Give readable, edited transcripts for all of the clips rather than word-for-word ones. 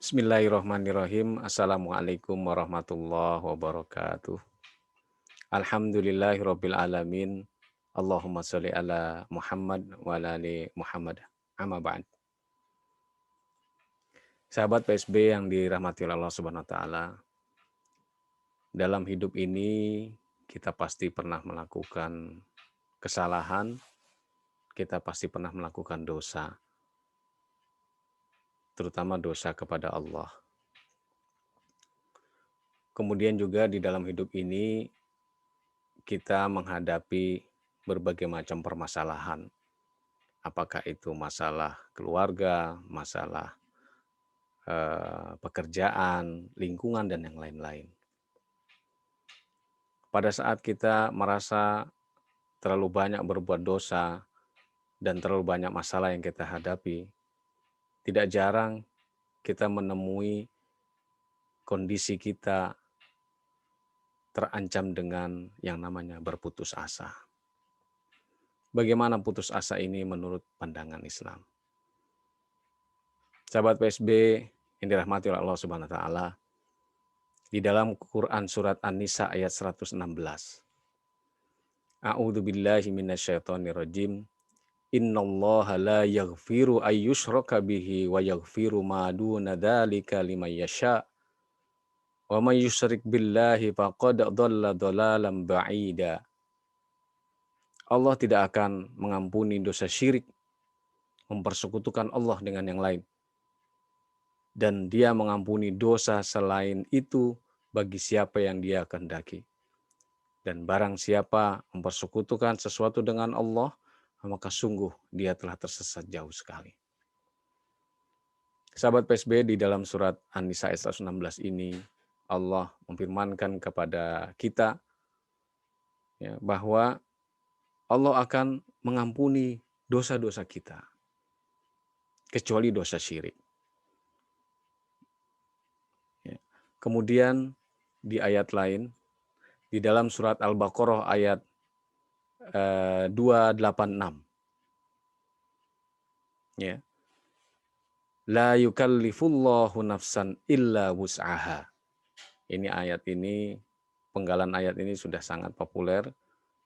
Bismillahirrahmanirrahim. Assalamualaikum warahmatullahi wabarakatuh. Alhamdulillahirabbil alamin. Allahumma sholli ala Muhammad wa ala ali Muhammad. Amma ba'd. Sahabat PSB yang dirahmati oleh Allah Subhanahu wa taala. Dalam hidup ini kita pasti pernah melakukan kesalahan, kita pasti pernah melakukan dosa, terutama dosa kepada Allah. Kemudian juga di dalam hidup ini kita menghadapi berbagai macam permasalahan. Apakah itu masalah keluarga, masalah pekerjaan, lingkungan, dan yang lain-lain. Pada saat kita merasa terlalu banyak berbuat dosa dan terlalu banyak masalah yang kita hadapi, tidak jarang kita menemui kondisi kita terancam dengan yang namanya berputus asa. Bagaimana putus asa ini menurut pandangan Islam? Sahabat PSB yang dirahmati oleh Allah Subhanahu wa taala, di dalam Quran surat An-Nisa ayat 116. A'udzu billahi minasyaitonir rajim. Innallaha la yaghfiru ayyushraka bihi wa yaghfiru ma duna dzalika liman yasha. Wa may yusyrik billahi faqad dhalla dhalalan ba'ida. Allah tidak akan mengampuni dosa syirik, mempersekutukan Allah dengan yang lain. Dan Dia mengampuni dosa selain itu bagi siapa yang Dia kehendaki. Dan barang siapa mempersekutukan sesuatu dengan Allah, maka sungguh dia telah tersesat jauh sekali. Sahabat PSB, di dalam surat An-Nisa ayat 116 ini, Allah memfirmankan kepada kita ya, bahwa Allah akan mengampuni dosa-dosa kita, kecuali dosa syirik. Ya. Kemudian di ayat lain, di dalam surat Al-Baqarah ayat 286. Ya. La yukallifullahu nafsan illa wus'aha. Ini ayat ini, penggalan ayat ini sudah sangat populer.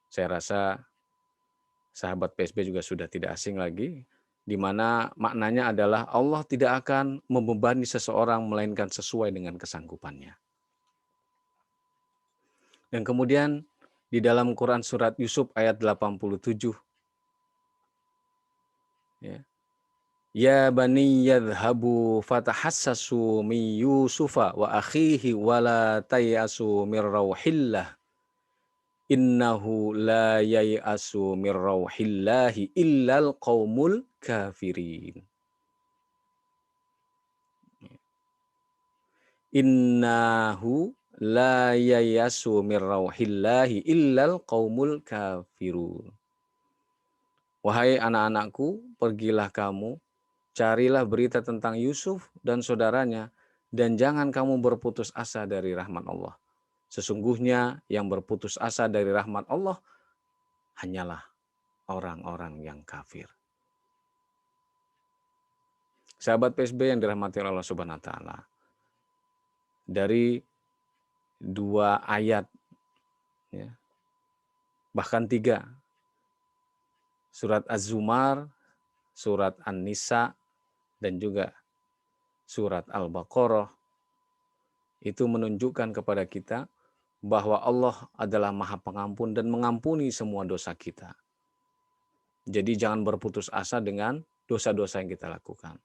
Saya rasa sahabat PSB juga sudah tidak asing lagi, di mana maknanya adalah Allah tidak akan membebani seseorang melainkan sesuai dengan kesanggupannya. Dan kemudian di dalam Quran surat Yusuf ayat 87, ya bani yadhhabu fatahassasu min Yusufa wa akhihi wala tayasu mir rauhillah innahu la yayasu mir rauhillahi illal qaumul kafirin. Innahu la yayasu mir rauhillahi illal qaumul kafirun. Wahai anak-anakku, pergilah kamu, carilah berita tentang Yusuf dan saudaranya, dan jangan kamu berputus asa dari rahmat Allah. Sesungguhnya yang berputus asa dari rahmat Allah hanyalah orang-orang yang kafir. Sahabat PSB yang dirahmati Allah Subhanahu wa taala, dari dua ayat, ya, bahkan tiga, surat Az-Zumar, surat An-Nisa, dan juga surat Al-Baqarah, itu menunjukkan kepada kita bahwa Allah adalah Maha Pengampun dan mengampuni semua dosa kita. Jadi jangan berputus asa dengan dosa-dosa yang kita lakukan.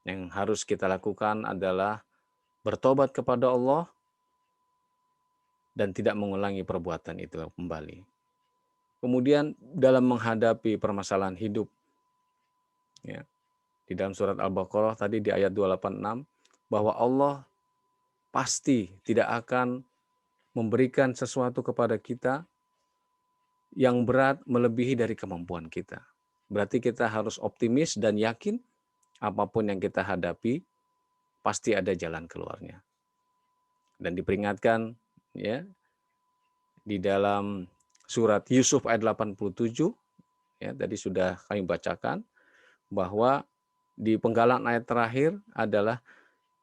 Yang harus kita lakukan adalah bertobat kepada Allah dan tidak mengulangi perbuatan itu kembali. Kemudian dalam menghadapi permasalahan hidup, ya, di dalam surat Al-Baqarah tadi di ayat 286, bahwa Allah pasti tidak akan memberikan sesuatu kepada kita yang berat melebihi dari kemampuan kita. Berarti kita harus optimis dan yakin apapun yang kita hadapi pasti ada jalan keluarnya. Dan diperingatkan ya di dalam surat Yusuf ayat 87, ya tadi sudah kami bacakan, bahwa di penggalan ayat terakhir adalah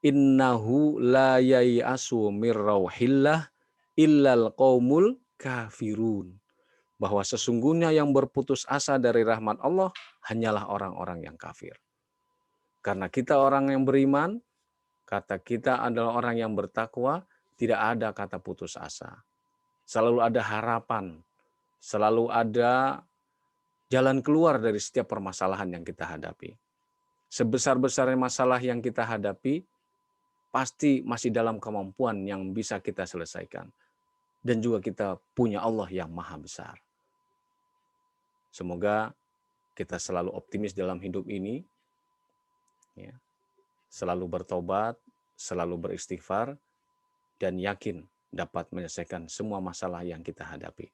innahu la yai'asu mir rauhillah illal qaumul kafirun. Bahwa sesungguhnya yang berputus asa dari rahmat Allah hanyalah orang-orang yang kafir. Karena kita orang yang beriman, kata kita adalah orang yang bertakwa, tidak ada kata putus asa. Selalu ada harapan, selalu ada jalan keluar dari setiap permasalahan yang kita hadapi. Sebesar-besarnya masalah yang kita hadapi, pasti masih dalam kemampuan yang bisa kita selesaikan. Dan juga kita punya Allah yang maha besar. Semoga kita selalu optimis dalam hidup ini, ya, selalu bertobat, selalu beristighfar, dan yakin dapat menyelesaikan semua masalah yang kita hadapi.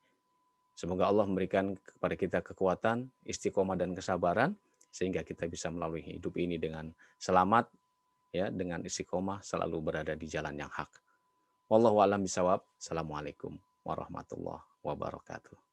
Semoga Allah memberikan kepada kita kekuatan, istiqomah dan kesabaran, sehingga kita bisa melalui hidup ini dengan selamat, ya, dengan istiqomah selalu berada di jalan yang hak. Wallahu a'lam bishawab. Assalamualaikum warahmatullahi wabarakatuh.